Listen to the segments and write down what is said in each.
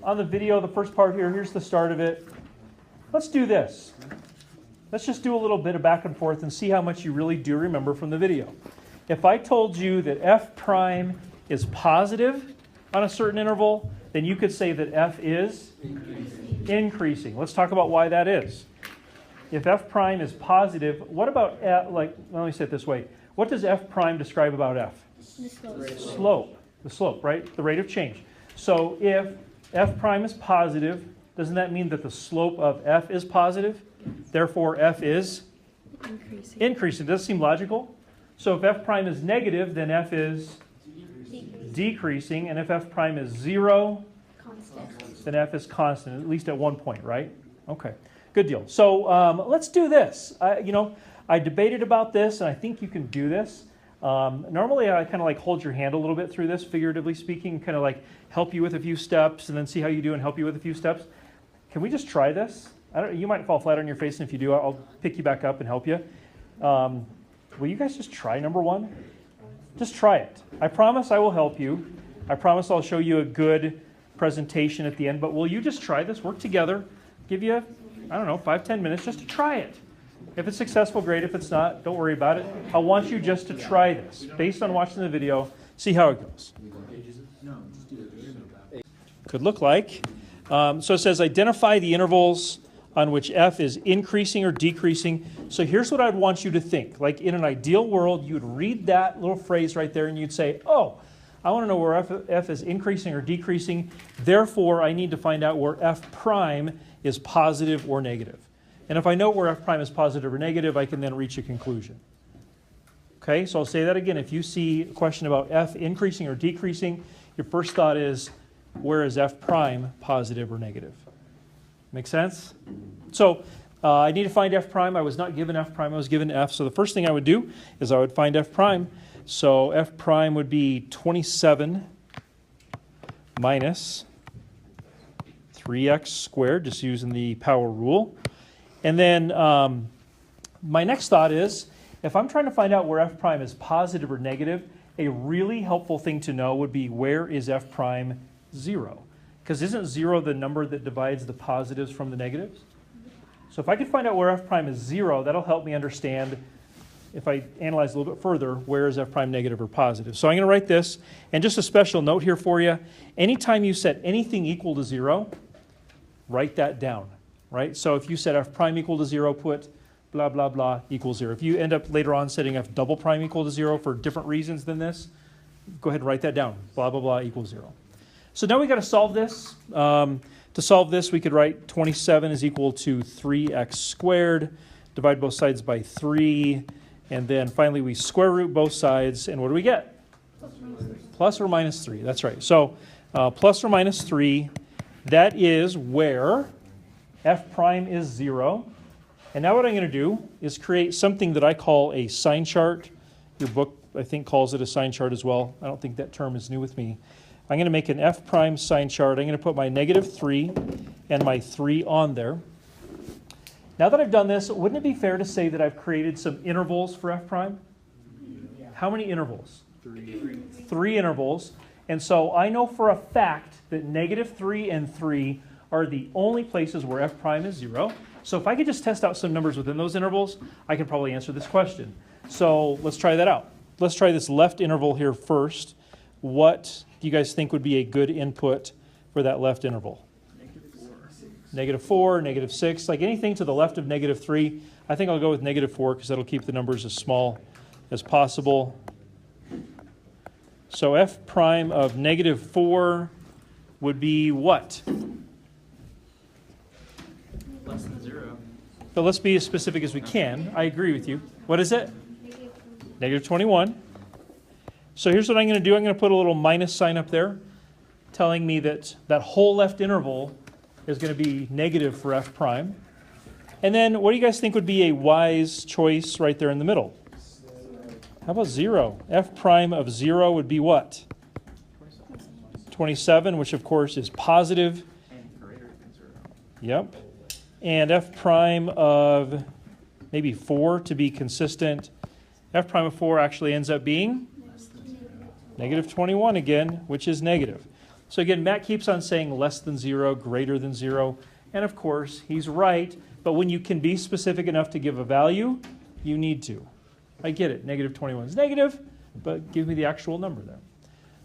on the video, the first part here, here's the start of it. Let's do this. Let's just do a little bit of back and forth and see how much you really do remember from the video. If I told you that f prime is positive on a certain interval, then you could say that f is increasing. Let's talk about why that is. If f prime is positive, what about f, let me say it this way. What does f prime describe about f? The slope. Slope. The slope, right? The rate of change. So if f prime is positive, doesn't that mean that the slope of f is positive? Therefore, f is increasing. Does that seem logical? So if f prime is negative, then f is decreasing. And if f prime is 0, then f is constant, at least at one point, right? Okay, good deal. So let's do this. I debated about this, and I think you can do this. Normally, I kind of like hold your hand a little bit through this, figuratively speaking, kind of like help you with a few steps, and then see how you do and help you with a few steps. Can we just try this? You might fall flat on your face, and if you do, I'll pick you back up and help you. Will you guys just try number one? Just try it. I promise I will help you. I promise I'll show you a good presentation at the end, but will you just try this? Work together. Give you, 5-10 minutes just to try it. If it's successful, great. If it's not, don't worry about it. I want you just to try this. Based on watching the video, see how it goes. Could look like. So it says identify the intervals on which f is increasing or decreasing. So here's what I'd want you to think. Like in an ideal world, you'd read that little phrase right there and you'd say, oh, I want to know where f is increasing or decreasing. Therefore, I need to find out where f prime is positive or negative. And if I know where f prime is positive or negative, I can then reach a conclusion. Okay, so I'll say that again. If you see a question about f increasing or decreasing, your first thought is, where is f prime positive or negative? Make sense? So I need to find f prime. I was not given f prime. I was given f. So the first thing I would do is I would find f prime. So f prime would be 27 minus 3x squared, just using the power rule. And then my next thought is, if I'm trying to find out where f prime is positive or negative, a really helpful thing to know would be, where is f prime 0? Because isn't 0 the number that divides the positives from the negatives? So if I could find out where f prime is 0, that'll help me understand, if I analyze a little bit further, where is f prime negative or positive. So I'm going to write this, and just a special note here for you. Anytime you set anything equal to 0, write that down, right? So if you set f prime equal to 0, put blah, blah, blah equals 0. If you end up later on setting f double prime equal to 0 for different reasons than this, go ahead and write that down. Blah, blah, blah equals 0. So now we've got to solve this. To solve this, we could write 27 is equal to 3x squared, divide both sides by 3, and then finally we square root both sides, and what do we get? Plus or minus 3, that's right. So plus or minus 3, that is where f prime is 0. And now what I'm going to do is create something that I call a sign chart. Your book, I think, calls it a sign chart as well. I don't think that term is new with me. I'm going to make an f prime sign chart. I'm going to put my negative 3 and my 3 on there. Now that I've done this, wouldn't it be fair to say that I've created some intervals for f prime? Yeah. How many intervals? 3. 3 intervals. And so I know for a fact that negative 3 and 3 are the only places where f prime is 0. So if I could just test out some numbers within those intervals, I can probably answer this question. So let's try that out. Let's try this left interval here first. What do you guys think would be a good input for that left interval? Negative 4, negative 6, like anything to the left of negative 3. I think I'll go with negative 4 because that'll keep the numbers as small as possible. So f prime of negative 4 would be what? Less than 0. So let's be as specific as we can. I agree with you. What is it? Negative 21. So here's what I'm going to do. I'm going to put a little minus sign up there telling me that that whole left interval is going to be negative for f prime. And then what do you guys think would be a wise choice right there in the middle? How about 0? F prime of 0 would be what? 27, which of course is positive. And greater than 0. Yep. And f prime of maybe 4 to be consistent. F prime of 4 actually ends up being negative 21 again, which is negative. So again, Matt keeps on saying less than 0, greater than 0. And of course, he's right. But when you can be specific enough to give a value, you need to. I get it. Negative 21 is negative, but give me the actual number there.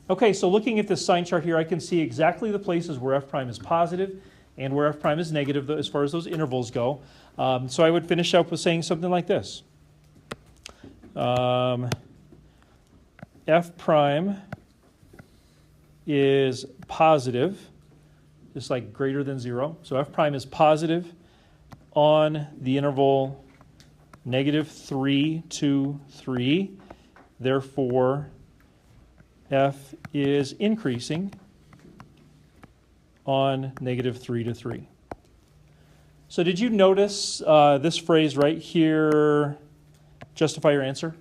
Okay, so looking at this sign chart here, I can see exactly the places where f prime is positive and where f prime is negative as far as those intervals go. So I would finish up with saying something like this. F prime is positive, just like greater than 0. So f prime is positive on the interval -3 to 3. Therefore, f is increasing on -3 to 3. So did you notice this phrase right here, justify your answer?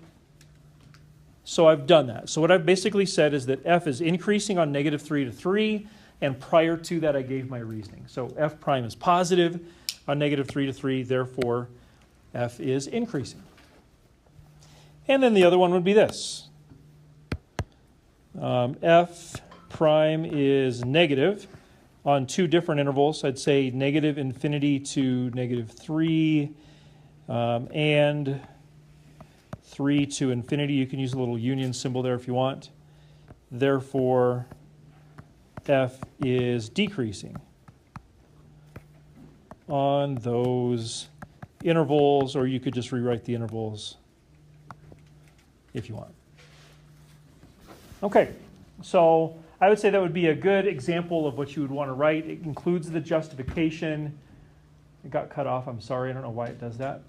So I've done that. So what I've basically said is that f is increasing on -3 to 3, and prior to that I gave my reasoning. So f prime is positive on -3 to 3, therefore f is increasing. And then the other one would be this. F prime is negative on two different intervals. I'd say -infinity to -3 and 3 to infinity. You can use a little union symbol there if you want. Therefore, f is decreasing on those intervals, or you could just rewrite the intervals if you want. Okay, so I would say that would be a good example of what you would want to write. It includes the justification. It got cut off, I'm sorry, I don't know why it does that.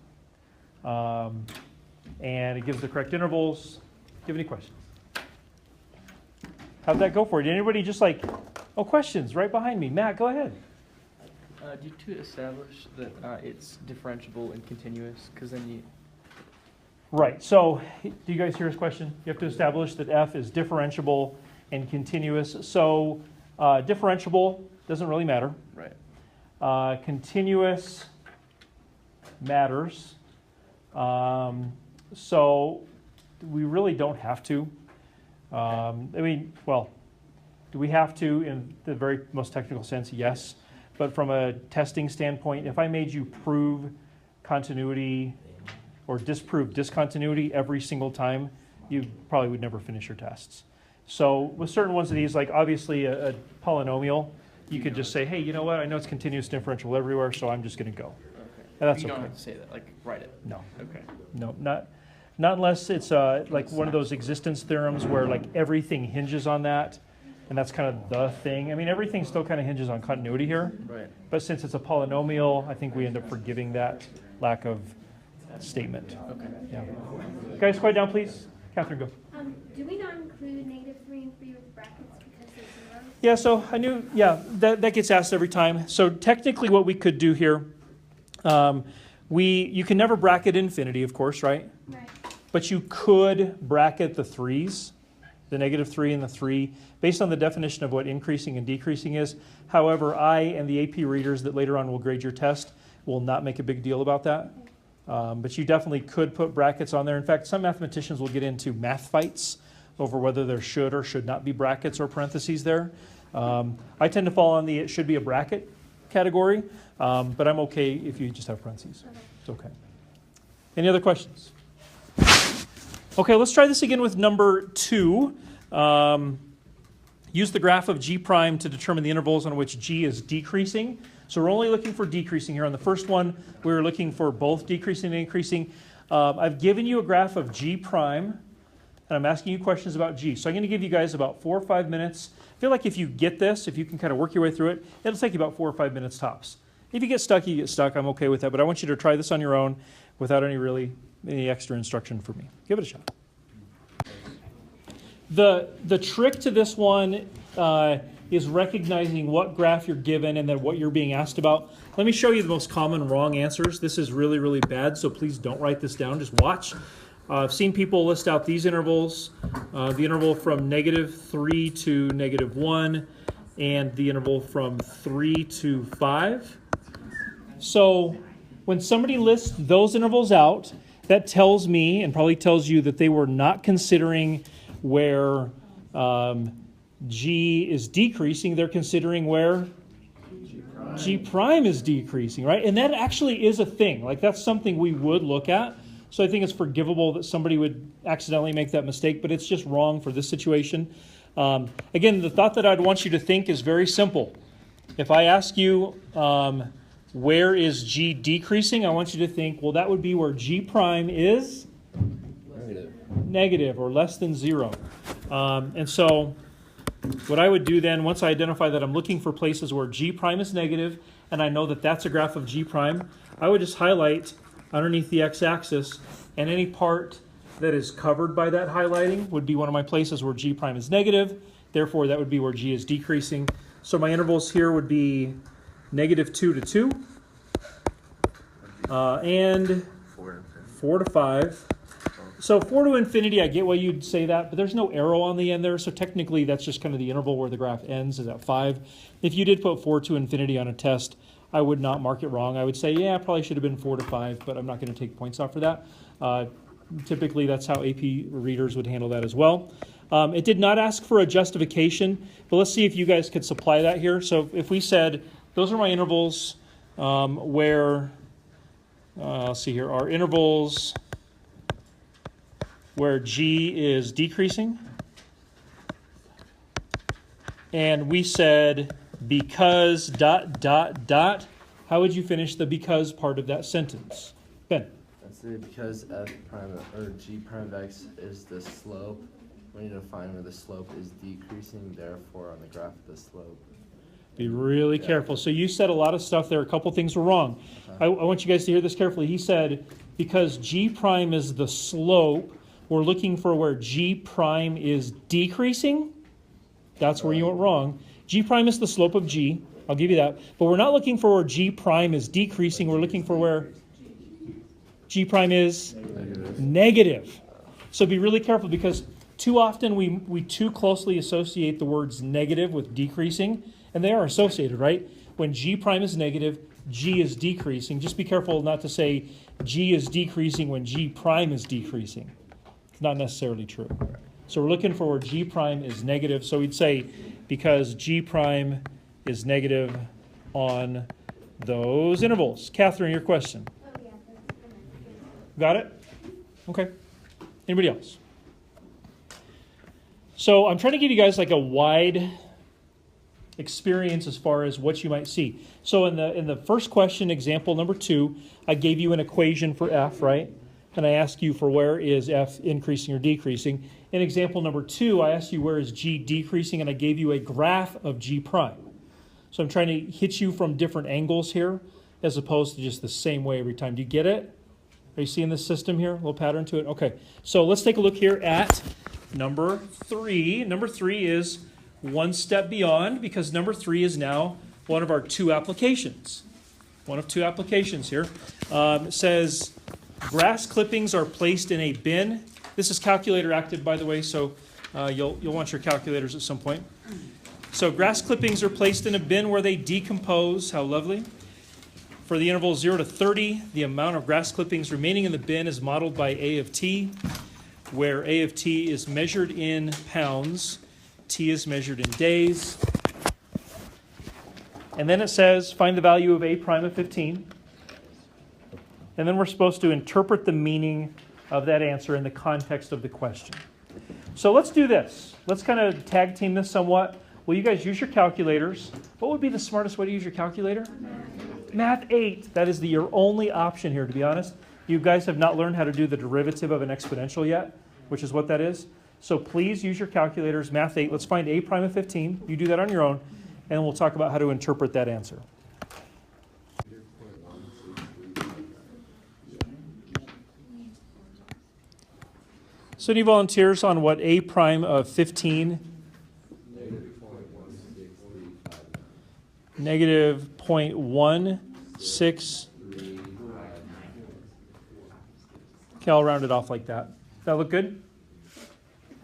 And it gives the correct intervals. Do you have any questions? How'd that go for you? Did anybody just like, oh, questions right behind me. Matt, go ahead. Do you to establish that it's differentiable and continuous? Because then you... Right, so do you guys hear his question? You have to establish that f is differentiable and continuous. So differentiable doesn't really matter. Right. Continuous matters. So we really don't have to. I mean, well, do we have to in the very most technical sense? Yes. But from a testing standpoint, if I made you prove continuity or disprove discontinuity every single time, you probably would never finish your tests. So with certain ones of these, like obviously a polynomial, you could just say, hey, you know what? I know it's continuous differential everywhere, so I'm just going to go. Okay. And that's you don't okay. have to say that, like write it. No. Okay. No, not unless it's like one of those existence theorems where like everything hinges on that, and that's kind of the thing. I mean, everything still kind of hinges on continuity here, Right. but since it's a polynomial, I think we end up forgiving that lack of statement. Okay. Yeah. Guys, quiet down, please. Catherine, go. Do we not include -3 and 3 with brackets because they're zeros? Yeah, so I knew, yeah, that gets asked every time. So technically what we could do here, you can never bracket infinity, of course, right? Right. But you could bracket the 3s, the -3 and the 3, based on the definition of what increasing and decreasing is. However, I and the AP readers that later on will grade your test will not make a big deal about that. But you definitely could put brackets on there. In fact, some mathematicians will get into math fights over whether there should or should not be brackets or parentheses there. I tend to fall on the it should be a bracket category, but I'm okay if you just have parentheses. Okay. It's okay. Any other questions? Okay, let's try this again with number 2. Use the graph of g prime to determine the intervals on which g is decreasing. So we're only looking for decreasing here. On the first one, we were looking for both decreasing and increasing. I've given you a graph of g prime, and I'm asking you questions about g. So I'm going to give you guys about 4 or 5 minutes. I feel like if you get this, if you can kind of work your way through it, it'll take you about 4 or 5 minutes tops. If you get stuck, you get stuck. I'm okay with that. But I want you to try this on your own without any extra instruction for me. Give it a shot. The trick to this one is recognizing what graph you're given and then what you're being asked about. Let me show you the most common wrong answers. This is really, really bad, so please don't write this down. Just watch. I've seen people list out these intervals, the interval from -3 to -1, and the interval from 3 to 5. So when somebody lists those intervals out, that tells me, and probably tells you, that they were not considering where G is decreasing, they're considering where G prime is decreasing, right? And that actually is a thing. Like, that's something we would look at. So I think it's forgivable that somebody would accidentally make that mistake, but it's just wrong for this situation. Again, the thought that I'd want you to think is very simple. If I ask you, where is G decreasing, I want you to think, well, that would be where G prime is negative or less than 0. And so what I would do then, once I identify that I'm looking for places where G prime is negative, and I know that that's a graph of G prime, I would just highlight underneath the x-axis, and any part that is covered by that highlighting would be one of my places where G prime is negative. Therefore, that would be where G is decreasing. So my intervals here would be -2 to 2, and 4 to 5. So 4 to infinity, I get why you'd say that, but there's no arrow on the end there, so technically that's just kind of the interval where the graph ends, is at 5. If you did put 4 to infinity on a test, I would not mark it wrong. I would say, yeah, probably should have been 4 to 5, but I'm not going to take points off for that. Typically, that's how AP readers would handle that as well. It did not ask for a justification, but let's see if you guys could supply that here. So if we said, those are my intervals where, let's see here, are intervals where G is decreasing. And we said, because ... How would you finish the because part of that sentence? Ben? I'd say because f prime or G prime of x is the slope, we need to find where the slope is decreasing, therefore on the graph the slope. Be really careful. So you said a lot of stuff there. A couple things were wrong. I want you guys to hear this carefully. He said, because G prime is the slope, we're looking for where G prime is decreasing. That's where you went wrong. G prime is the slope of G. I'll give you that. But we're not looking for where G prime is decreasing. We're looking for where G prime is negative. So be really careful, because too often we too closely associate the words negative with decreasing, and they are associated, right? When G prime is negative, G is decreasing. Just be careful not to say G is decreasing when G prime is decreasing. It's not necessarily true. So we're looking for where G prime is negative. So we'd say, because G prime is negative on those intervals. Catherine, your question. Oh, yeah, that's good. Got it? Okay. Anybody else? So I'm trying to give you guys like a wide experience as far as what you might see. So in the first question, example number 2, I gave you an equation for f, right? And I asked you for where is f increasing or decreasing. In example number 2, I asked you where is G decreasing, and I gave you a graph of G prime. So I'm trying to hit you from different angles here, as opposed to just the same way every time. Do you get it? Are you seeing this system here? A little pattern to it? Okay. So let's take a look here at number 3. Number 3 is one step beyond, because number 3 is now one of our 2 applications. One of 2 applications here. It says grass clippings are placed in a bin. This is calculator active, by the way, so you'll want your calculators at some point. So grass clippings are placed in a bin where they decompose. How lovely. For the interval 0 to 30, the amount of grass clippings remaining in the bin is modeled by A of t, where A of t is measured in pounds, t is measured in days. And then it says, find the value of A prime of 15. And then we're supposed to interpret the meaning of that answer in the context of the question. So let's do this. Let's kind of tag team this somewhat. Will you guys use your calculators? What would be the smartest way to use your calculator? Math 8. That is your only option here, to be honest. You guys have not learned how to do the derivative of an exponential yet, which is what that is. So please use your calculators. Math 8. Let's find A prime of 15. You do that on your own, and we'll talk about how to interpret that answer. So any volunteers on what A prime of 15? Negative 0.16. Okay, I'll round it off like that. That look good?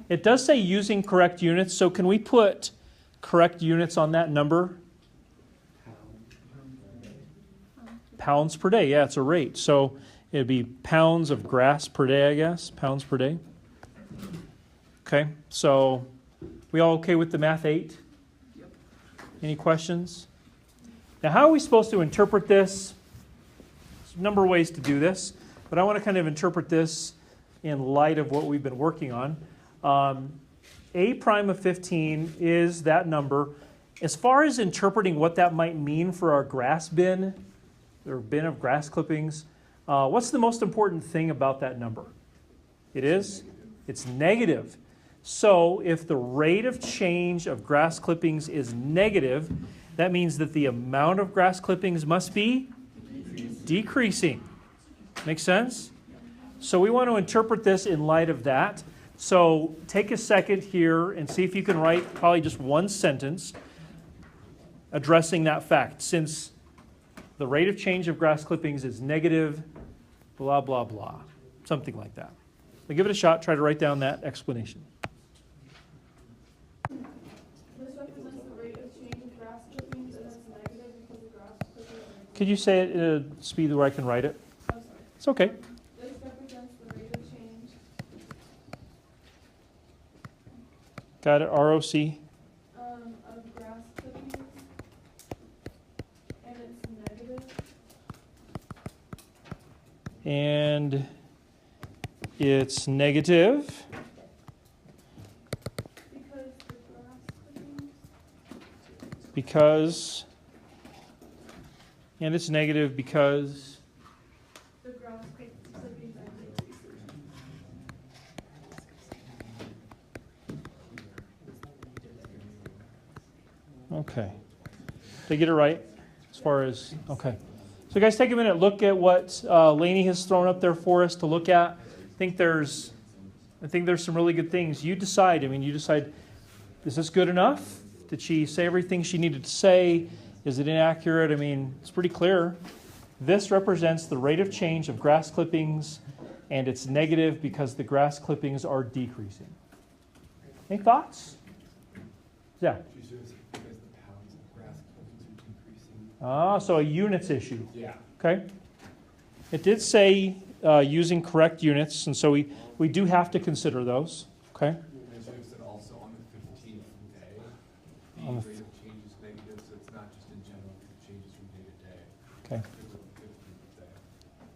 It does say using correct units, so can we put correct units on that number? Pounds per day, yeah, it's a rate. So it'd be pounds of grass per day, I guess, pounds per day. Okay, so We all okay with the math 8? Any questions? Now, how are we supposed to interpret this? There's a number of ways to do this, but I want to kind of interpret this in light of what we've been working on. A prime of 15 is that number. As far as interpreting what that might mean for our grass bin, or bin of grass clippings, what's the most important thing about that number? It is? It's negative. So if the rate of change of grass clippings is negative, that means that the amount of grass clippings must be decreasing. Make sense? So we want to interpret this in light of that. So take a second here and see if you can write probably just one sentence addressing that fact. Since the rate of change of grass clippings is negative, blah, blah, blah. Something like that. So give it a shot. Try to write down that explanation. This represents the rate of change of grass clippings, and it's negative because the grass clippings are... Could you say it at a speed where I can write it? Oh, sorry. It's okay. This represents the rate of change Got it. ROC. of grass clippings, and it's negative And it's negative because the grass clippings because, and it's negative because, the grass clippings are decreasing. okay. Did I get it right as far as, okay. So guys, take a minute, look at what Lainey has thrown up there for us to look at. I think there's some really good things. You decide, is this good enough? Did she say everything she needed to say? Is it inaccurate? It's pretty clear. This represents the rate of change of grass clippings, and it's negative because the grass clippings are decreasing. Any thoughts? Yeah. She says because the pounds of grass clippings are decreasing. So a units issue. Yeah. Okay. It did say using correct units, and so we do have to consider those. Okay. And she said also on the 15th day, the On the rate of change is negative, so it's not just in general, it changes from day to day. Okay. It's on the 15th day.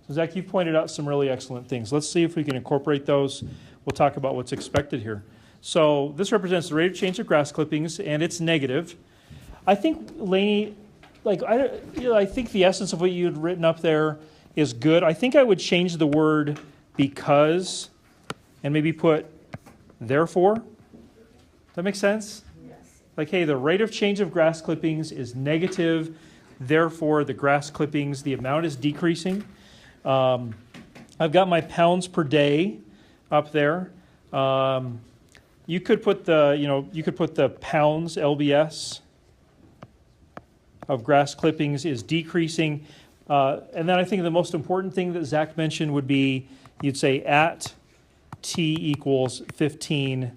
So Zach, you've pointed out some really excellent things. Let's see if we can incorporate those. We'll talk about what's expected here. So this represents the rate of change of grass clippings, and it's negative. I think, Lainey, I think the essence of what you had written up there is good. I think I would change the word because and maybe put therefore. Does that make sense? Yes. Like, hey, the rate of change of grass clippings is negative, therefore the grass clippings, the amount is decreasing. I've got my pounds per day up there. You could put the pounds LBS of grass clippings is decreasing. And then I think the most important thing that Zach mentioned would be, you'd say at T equals 15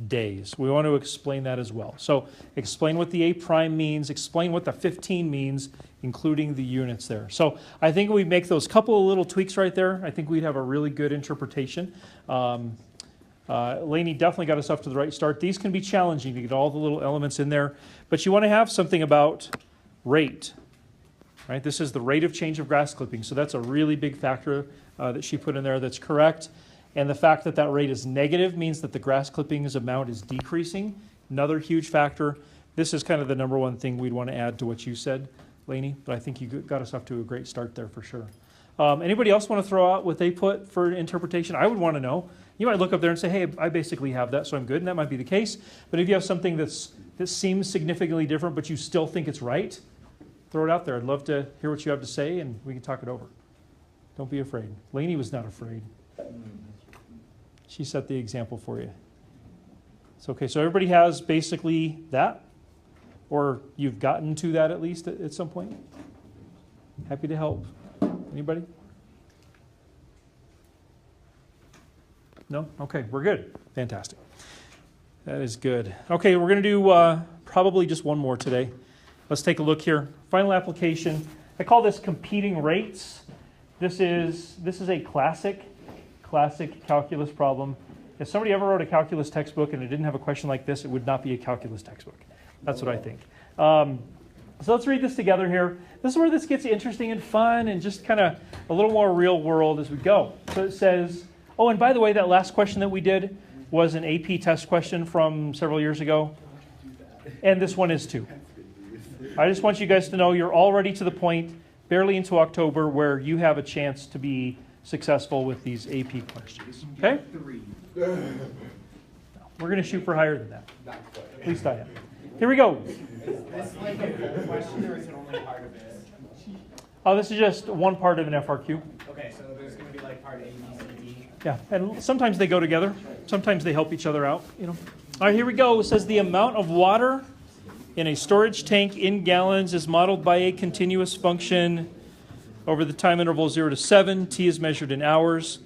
days. We want to explain that as well. So explain what the A prime means, explain what the 15 means, including the units there. So I think we make those couple of little tweaks right there. I think we'd have a really good interpretation. Lainey definitely got us off to the right start. These can be challenging to get all the little elements in there, but you want to have something about rate, right? This is the rate of change of grass clippings, so that's a really big factor that she put in there that's correct. And the fact that that rate is negative means that the grass clippings amount is decreasing. Another huge factor. This is kind of the number one thing we'd want to add to what you said, Lainey, but I think you got us off to a great start there for sure. Anybody else want to throw out what they put for interpretation? I would want to know. You might look up there and say, hey, I basically have that, so I'm good, and that might be the case. But if you have something that seems significantly different, but you still think it's right, throw it out there. I'd love to hear what you have to say, and we can talk it over. Don't be afraid. Lainey was not afraid. She set the example for you. It's okay. So everybody has basically that, or you've gotten to that at least at some point? Happy to help. Anybody? No? Okay, we're good. Fantastic. That is good. Okay, we're going to do probably just one more today. Let's take a look here. Final application. I call this competing rates. This is a classic calculus problem. If somebody ever wrote a calculus textbook and it didn't have a question like this, it would not be a calculus textbook. That's what I think. So let's read this together here. This is where this gets interesting and fun and just kind of a little more real world as we go. So it says, oh, and by the way, that last question that we did was an AP test question from several years ago. And this one is too. I just want you guys to know you're already to the point, barely into October, where you have a chance to be successful with these AP questions. Okay? We're going to shoot for higher than that. At least I am. Here we go. Is this like a full question or is it only part of it? Oh, this is just one part of an FRQ. Okay, so there's going to be like part A, B, C, D. Yeah, and sometimes they go together. Sometimes they help each other out, you know. All right, here we go. It says the amount of water in a storage tank in gallons is modeled by a continuous function over the time interval 0 to 7. T is measured in hours.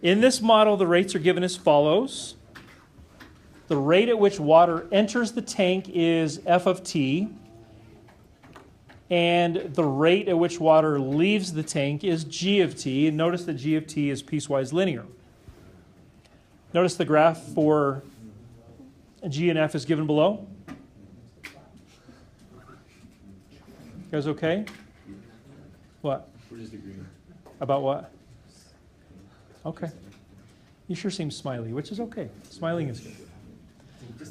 In this model, the rates are given as follows. The rate at which water enters the tank is F of T. And the rate at which water leaves the tank is G of T. And notice that G of T is piecewise linear. Notice the graph for G and F is given below. You guys okay? What? We're just agreeing. About what? Okay. You sure seem smiley, which is okay. Smiling is good.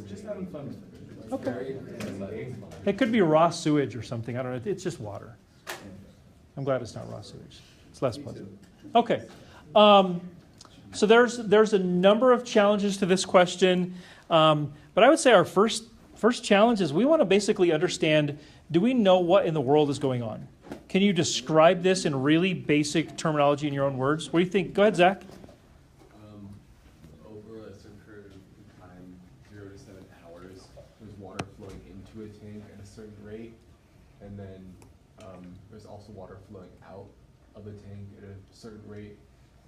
Just having fun. Okay. It could be raw sewage or something. I don't know. It's just water. I'm glad it's not raw sewage. It's less pleasant. Okay. So there's a number of challenges to this question. But I would say our first challenge is we want to basically understand, do we know what in the world is going on? Can you describe this in really basic terminology in your own words? What do you think? Go ahead, Zach. Over a certain period of time, 0 to 7 hours, there's water flowing into a tank at a certain rate, and then there's also water flowing out of the tank at a certain rate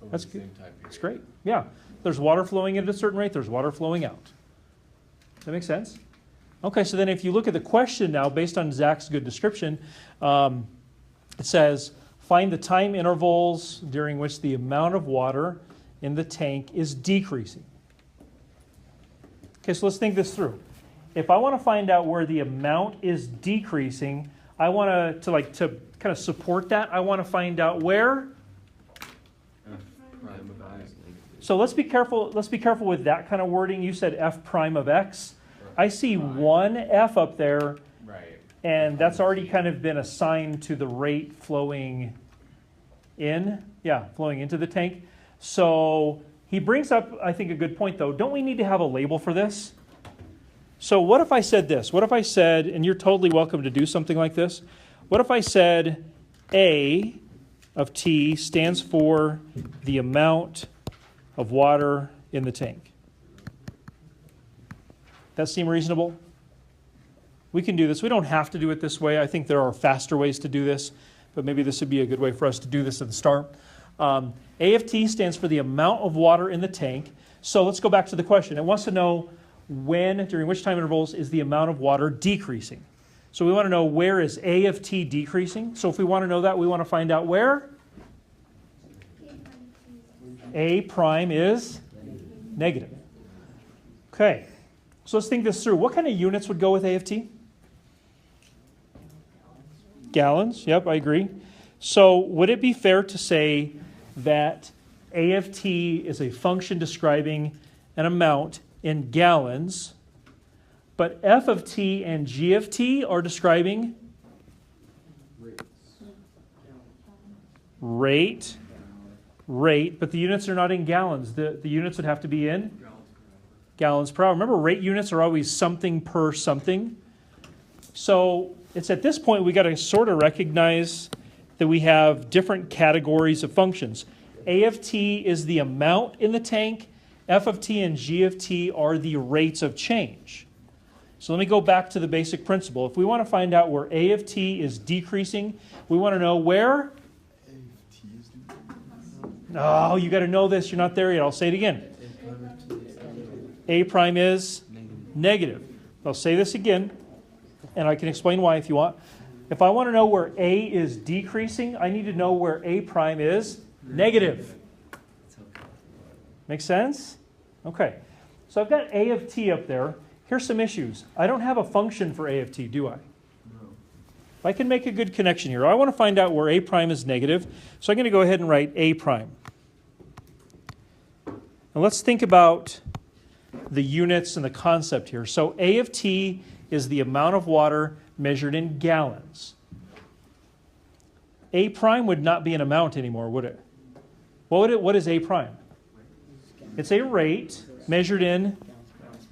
over That's the good. same time period. That's great. Yeah. There's water flowing in at a certain rate. There's water flowing out. Does that make sense? Okay, so then if you look at the question now, based on Zach's good description, it says, find the time intervals during which the amount of water in the tank is decreasing. Okay, so let's think this through. If I want to find out where the amount is decreasing, I want to kind of support that. I want to find out where. Prime of I. So let's be careful. Let's be careful with that kind of wording. You said f prime of x. I see one f up there, Right. and that's already kind of been assigned to the rate flowing in. Yeah, flowing into the tank. So he brings up, I think, a good point, though. Don't we need to have a label for this? So what if I said this? What if I said, and you're totally welcome to do something like this, what if I said A of T stands for the amount of water in the tank? That seem reasonable? We can do this. We don't have to do it this way. I think there are faster ways to do this, but maybe this would be a good way for us to do this at the start. A of T stands for the amount of water in the tank. So let's go back to the question. It wants to know when, during which time intervals, is the amount of water decreasing. So we want to know, where is A of T decreasing? So if we want to know that, we want to find out where A prime is negative. Okay. So let's think this through. What kind of units would go with A of T? Gallons. Yep, I agree. So would it be fair to say that A of T is a function describing an amount in gallons, but F of T and G of T are describing rate, but the units are not in gallons. The units would have to be in gallons per hour. Remember, rate units are always something per something. So it's at this point we got to sort of recognize that we have different categories of functions. A of T is the amount in the tank. F of T and G of T are the rates of change. So let me go back to the basic principle. If we want to find out where A of T is decreasing, we want to know where. Oh, you got to know this. You're not there yet. I'll say it again. A prime is negative. I'll say this again, and I can explain why if you want. If I want to know where A is decreasing, I need to know where A prime is negative. Make sense? Okay, so I've got a of t up there. Here's some issues. I don't have a function for a of t, do I? I can make a good connection here. I want to find out where a prime is negative, so I'm going to go ahead and write a prime. Now let's think about the units and the concept here. So a of t is the amount of water measured in gallons. A prime would not be an amount anymore, would it? What is a prime? It's a rate measured in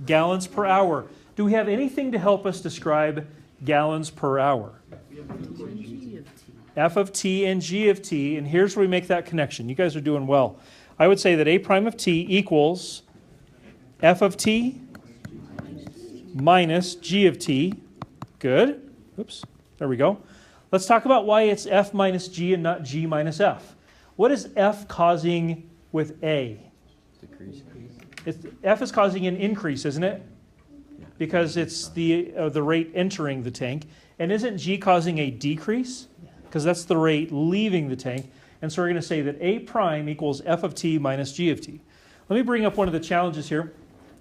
gallons per hour. Do we have anything to help us describe gallons per hour? F of t and g of t, and here's where we make that connection. You guys are doing well. I would say that a prime of t equals f of t minus g of t. Good. Oops, there we go. Let's talk about why it's f minus g and not g minus f. What is f causing with a? Decrease. F is causing an increase, isn't it? Because it's the rate entering the tank. And isn't g causing a decrease? Because that's the rate leaving the tank. And so we're going to say that a prime equals f of t minus g of t. Let me bring up one of the challenges here.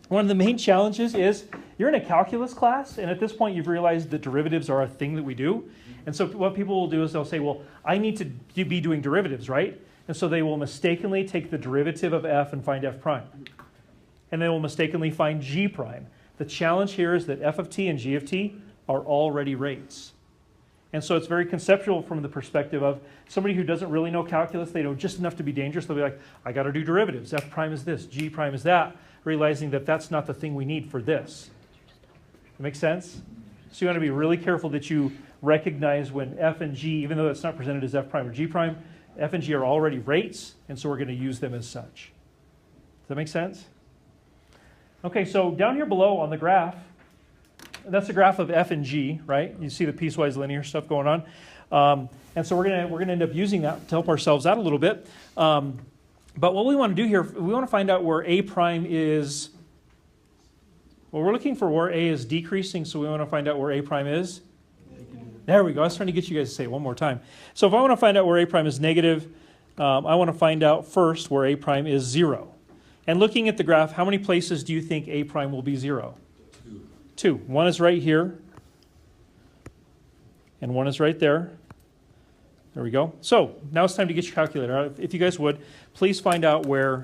One of the main challenges is you're in a calculus class, and at this point you've realized that derivatives are a thing that we do. And so what people will do is they'll say, well, I need to be doing derivatives, right? And so they will mistakenly take the derivative of f and find f prime. And they will mistakenly find g prime. The challenge here is that f of t and g of t are already rates. And so it's very conceptual from the perspective of somebody who doesn't really know calculus. They know just enough to be dangerous. They'll be like, I got to do derivatives. F prime is this, g prime is that, realizing that that's not the thing we need for this. That make sense? So you want to be really careful that you recognize when f and g, even though it's not presented as f prime or g prime, f and g are already rates, and so we're going to use them as such. Does that make sense? Okay, so down here below on the graph, that's a graph of f and g, right? You see the piecewise linear stuff going on. And so we're gonna end up using that to help ourselves out a little bit. But what we want to do here, we want to find out where a prime is. Well, we're looking for where a is decreasing, so we want to find out where a prime is. There we go. I was trying to get you guys to say it one more time. So if I want to find out where a prime is negative, I want to find out first where a prime is 0. And looking at the graph, how many places do you think a prime will be 0? Two. One is right here, and one is right there. There we go. So now it's time to get your calculator out. If you guys would, please find out where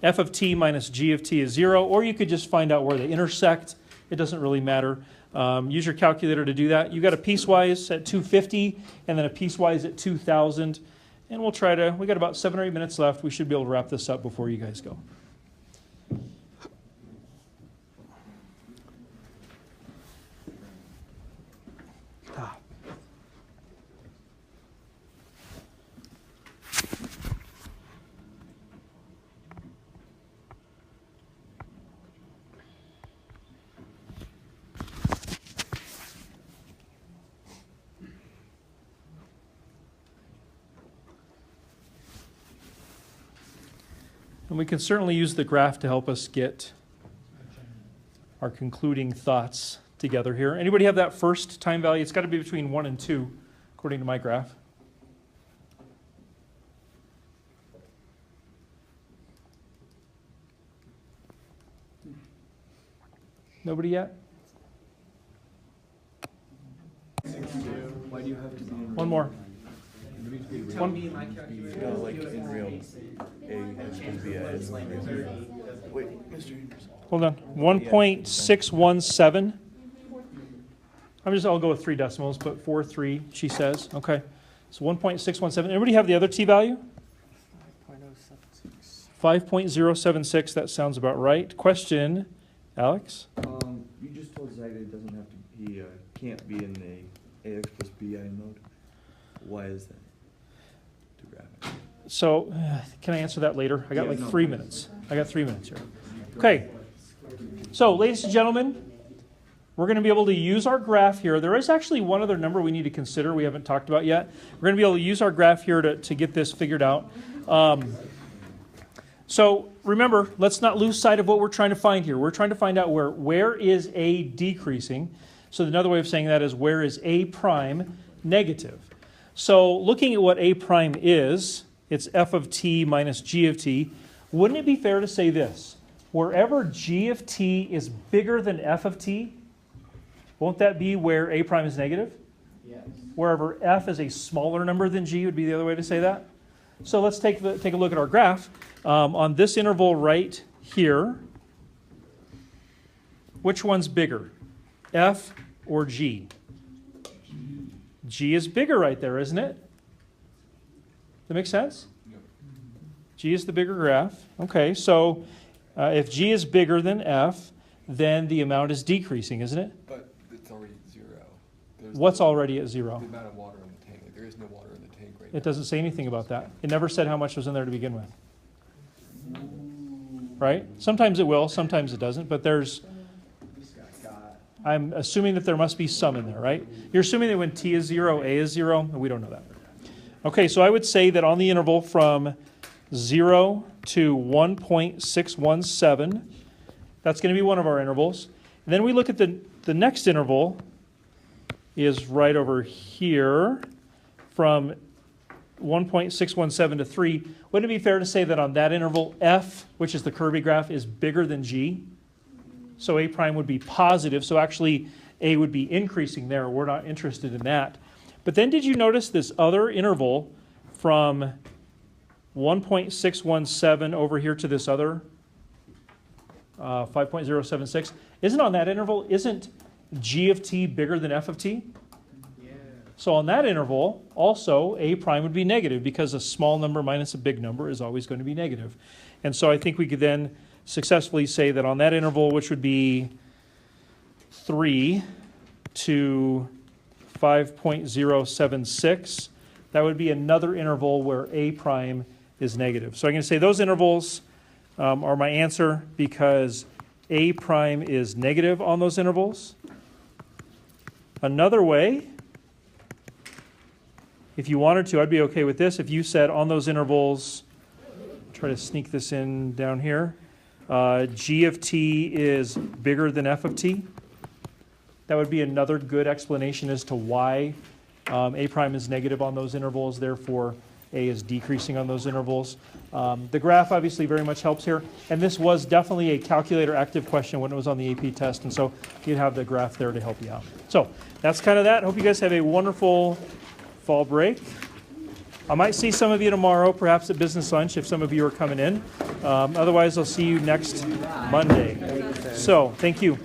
f of t minus g of t is 0, or you could just find out where they intersect. It doesn't really matter. Use your calculator to do that. You got a piecewise at 250, and then a piecewise at 2,000. And we got about 7 or 8 minutes left. We should be able to wrap this up before you guys go. And we can certainly use the graph to help us get our concluding thoughts together here. Anybody have that first time value? It's got to be between 1 and 2, according to my graph. Nobody yet? Why do you have to be in? One more. Tell me my calculator. No, like in real, A has to be a S. Wait, Mr. Hold on. 1.617. I'll go with 3 decimals, but 4.3, she says. Okay. So 1.617. Everybody have the other t value? 5.076. That sounds about right. Question, Alex? You just told Zach that it doesn't have to, he can't be in the AX plus BI mode. Why is that? To graph it. So, can I answer that later? I got like 3 minutes. I got 3 minutes here. Okay. So, ladies and gentlemen, we're going to be able to use our graph here. There is actually one other number we need to consider we haven't talked about yet. We're going to be able to use our graph here to get this figured out. So, remember, let's not lose sight of what we're trying to find here. We're trying to find out where is A decreasing. So, another way of saying that is where is A prime negative. So, looking at what A prime is, it's f of t minus g of t. Wouldn't it be fair to say this? wherever g of t is bigger than f of t, won't that be where a prime is negative? Yes. Wherever f is a smaller number than g would be the other way to say that. So let's take a look at our graph. On this interval right here, which one's bigger, f or g? G is bigger right there, isn't it? Does that make sense? Yep. G is the bigger graph. Okay, so if g is bigger than f, then the amount is decreasing, isn't it? But it's already zero. There's What's no- already at zero? The amount of water in the tank. There is no water in the tank right now. It doesn't say anything about that. It never said how much was in there to begin with. Right? Sometimes it will, sometimes it doesn't, but This guy got. I'm assuming that there must be some in there, right? You're assuming that when t is 0, a is 0, and we don't know that. Okay, so I would say that on the interval from 0 to 1.617, that's going to be one of our intervals. And then we look at the next interval is right over here from 1.617 to 3. Wouldn't it be fair to say that on that interval, f, which is the Kirby graph, is bigger than g? So a prime would be positive, so actually a would be increasing there. We're not interested in that. But then did you notice this other interval from 1.617 over here to this other 5.076? Isn't on that interval, isn't g of t bigger than f of t? Yeah. So on that interval, also a prime would be negative because a small number minus a big number is always going to be negative. And so I think we could then successfully say that on that interval, which would be 3 to 5.076, that would be another interval where a prime is negative. So I'm going to say those intervals are my answer because a prime is negative on those intervals. Another way, if you wanted to, I'd be okay with this. If you said on those intervals, try to sneak this in down here, g of t is bigger than f of t. That would be another good explanation as to why a prime is negative on those intervals, therefore a is decreasing on those intervals. The graph obviously very much helps here, and this was definitely a calculator active question when it was on the AP test, and so you'd have the graph there to help you out. So that's kind of that. Hope you guys have a wonderful fall break. I might see some of you tomorrow, perhaps at business lunch if some of you are coming in. Otherwise, I'll see you next Monday. So thank you.